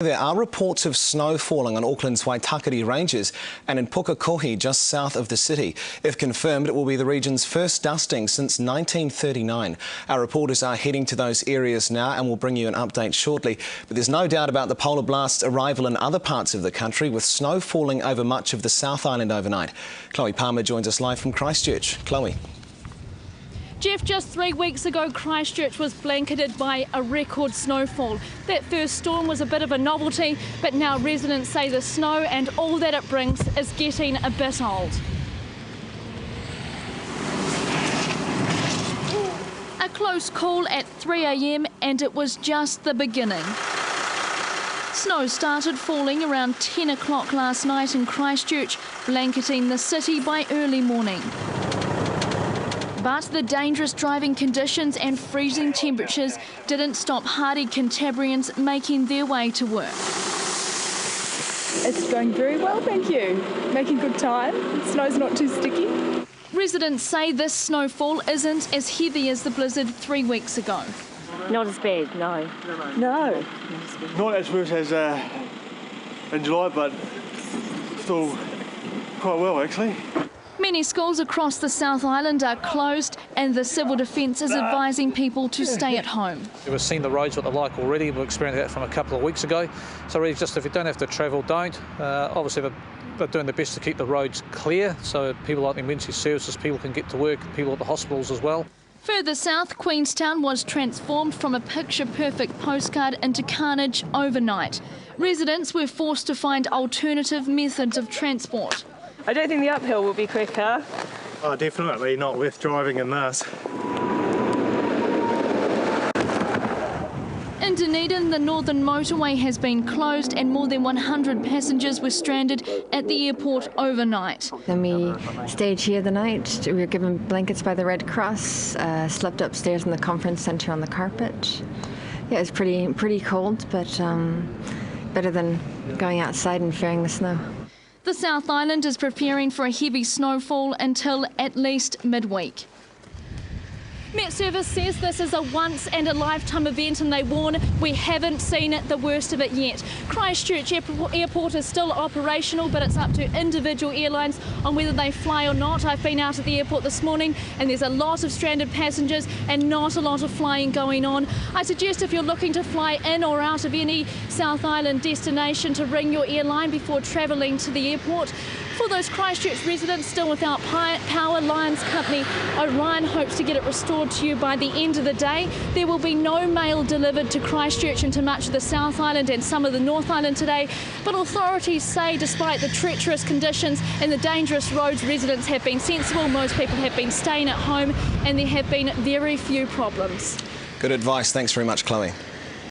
There are reports of snow falling on Auckland's Waitakere Ranges and in Pukekohe, just south of the city. If confirmed, it will be the region's first dusting since 1939. Our reporters are heading to those areas now and will bring you an update shortly. But there's no doubt about the polar blast's arrival in other parts of the country, with snow falling over much of the South Island overnight. Chloe Palmer joins us live from Christchurch. Chloe. Jeff, just 3 weeks ago, Christchurch was blanketed by a record snowfall. That first storm was a bit of a novelty, but now residents say the snow and all that it brings is getting a bit old. A close call at 3 a.m. and it was just the beginning. Snow started falling around 10 o'clock last night in Christchurch, blanketing the city by early morning. But the dangerous driving conditions and freezing temperatures didn't stop hardy Cantabrians making their way to work. It's going very well, thank you. Making good time. The snow's not too sticky. Residents say this snowfall isn't as heavy as the blizzard 3 weeks ago. Not as bad, no. No. Not as worse as in July, but still quite well, actually. Many schools across the South Island are closed and the Civil Defence is advising people to stay at home. We've seen the roads what they're like already. We've experienced that from a couple of weeks ago. So really just if you don't have to travel, don't. Obviously they're doing their best to keep the roads clear so people like the emergency services, people can get to work, people at the hospitals as well. Further south, Queenstown was transformed from a picture-perfect postcard into carnage overnight. Residents were forced to find alternative methods of transport. I don't think the uphill will be quicker. Oh, definitely not worth driving in this. In Dunedin, the northern motorway has been closed and more than 100 passengers were stranded at the airport overnight. Then we stayed here the night. We were given blankets by the Red Cross, slept upstairs in the conference centre on the carpet. Yeah, it was pretty cold, but better than going outside and fearing the snow. The South Island is preparing for a heavy snowfall until at least midweek. Met Service says this is a once-in-a-lifetime event and they warn we haven't seen the worst of it yet. Christchurch Airport is still operational, but it's up to individual airlines on whether they fly or not. I've been out at the airport this morning and there's a lot of stranded passengers and not a lot of flying going on. I suggest if you're looking to fly in or out of any South Island destination to ring your airline before travelling to the airport. For those Christchurch residents still without power, Lions Company Orion hopes to get it restored to you by the end of the day. There will be no mail delivered to Christchurch and to much of the South Island and some of the North Island today, but authorities say despite the treacherous conditions and the dangerous roads, residents have been sensible, most people have been staying at home and there have been very few problems. Good advice. Thanks very much, Chloe.